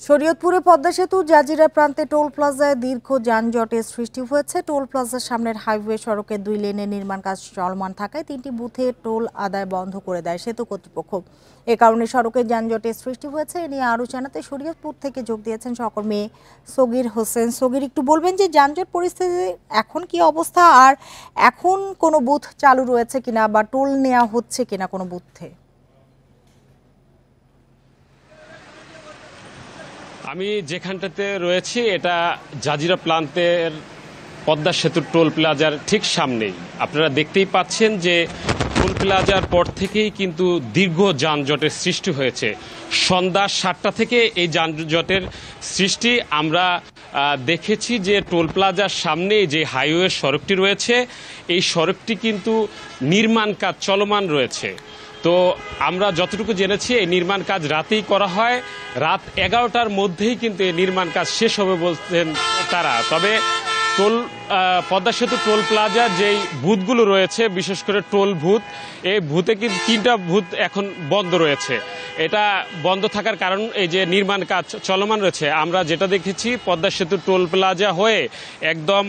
শরীয়তপুরে পদ্মা সেতু জাজিরা প্রান্তে টোল প্লাজায় দীর্ঘ যানজটের সৃষ্টি হয়েছে। টোল প্লাজার সামনের হাইওয়ে সড়কের 2 লেনের নির্মাণ কাজ চলমান থাকায় 3টি বুথে টোল আদায় বন্ধ করে দেয় সেতু কর্তৃপক্ষ। এ কারণে সড়কে যানজটের সৃষ্টি হয়েছে। এ নিয়ে আরও জানাতে শরীয়তপুর থেকে যোগ দিয়েছেন সহকর্মী সগির হোসেন। সগির, একটু বলবেন যে যানজট পরিস্থিতি এখন কি অবস্থা, আর এখন কোনো বুথ চালু রয়েছে কিনা বা টোল নেওয়া হচ্ছে কিনা কোনো বুথে? আমি যেখানটাতে রয়েছি এটা জাজিরা প্রান্তের পদ্মা সেতুর টোল প্লাজার ঠিক সামনেই। আপনারা দেখতেই পাচ্ছেন যে টোল প্লাজার পর থেকেই কিন্তু দীর্ঘ যানজটের সৃষ্টি হয়েছে। সন্ধ্যা 7টা থেকে এই যানজটের সৃষ্টি আমরা দেখেছি যে টোল প্লাজার সামনে যে হাইওয়ে সড়কটি রয়েছে এই সড়কটি কিন্তু নির্মাণ কাজ চলমান রয়েছে। তো আমরা যতটুকু জেনেছি এই নির্মাণ কাজ রাতেই করা হয়, রাত 11টার মধ্যেই কিন্তু এই নির্মাণ কাজ শেষ হবে বলছেন তারা। তবে পদ্মা সেতু টোল প্লাজার যেই বুথগুলো রয়েছে, বিশেষ করে টোল বুথ, এই বুথে কিন্তু 3টা বুথ এখন বন্ধ রয়েছে। এটা বন্ধ থাকার কারণ এই যে নির্মাণ কাজ চলমান রয়েছে। আমরা যেটা দেখেছি পদ্মা সেতু টোল প্লাজা হয়ে একদম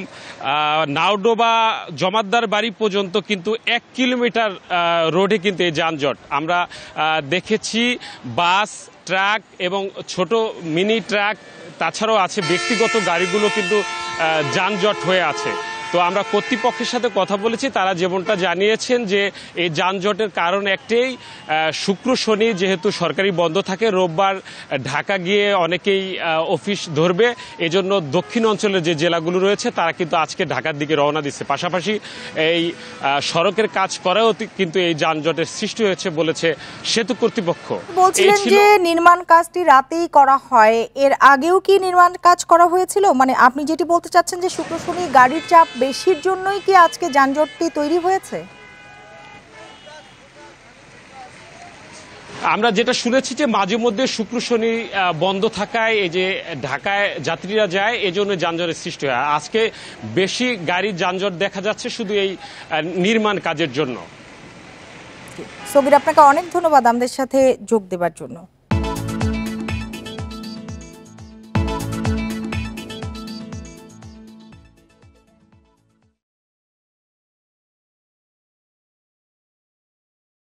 নাওডোবা জমাদ্দার বাড়ি পর্যন্ত কিন্তু 1 কিলোমিটার রোডে কিন্তু এই যানজট আমরা দেখেছি। বাস, ট্রাক এবং ছোট মিনি ট্রাক, তাছাড়াও আছে ব্যক্তিগত গাড়িগুলো কিন্তু যানজট হয়ে আছে। তো আমরা কর্তৃপক্ষের সাথে কথা বলেছি, তারা যেমনটা জানিয়েছেন যে এই যানজটের কারণ একটাই, শুক্র শনি যেহেতু সরকারি বন্ধ থাকে, রোববার ঢাকা গিয়ে অনেকেই অফিস ধরবে, এজন্য দক্ষিণ অঞ্চলের যে জেলাগুলো রয়েছে তারা কিন্তু আজকে ঢাকার দিকে রওনা দিচ্ছে। পাশাপাশি এই সড়কের কাজ করেও কিন্তু এই যানজটের সৃষ্টি হয়েছে বলেছে সেতু কর্তৃপক্ষ। বলছিলেন যে নির্মাণ কাজটি রাতেই করা হয়, এর আগেও কি নির্মাণ কাজ করা হয়েছিল? মানে আপনি যেটি বলতে চাচ্ছেন যে শুক্র শনি গাড়ির চাপ বেশির জন্যই কি আজকে যানজটটি তৈরি হয়েছে? আমরা যেটা শুনেছি যে মাঝে মধ্যে শুক্র শনি বন্ধ থাকায় এই যে ঢাকায় যাত্রীরা যায়, এজন্য যানজটের সৃষ্টি হয়। আজকে বেশি গাড়ির যানজট দেখা যাচ্ছে শুধু এই নির্মাণ কাজের জন্য। সগির, আপনাকে অনেক ধন্যবাদ আমাদের সাথে যোগ দেওয়ার জন্য।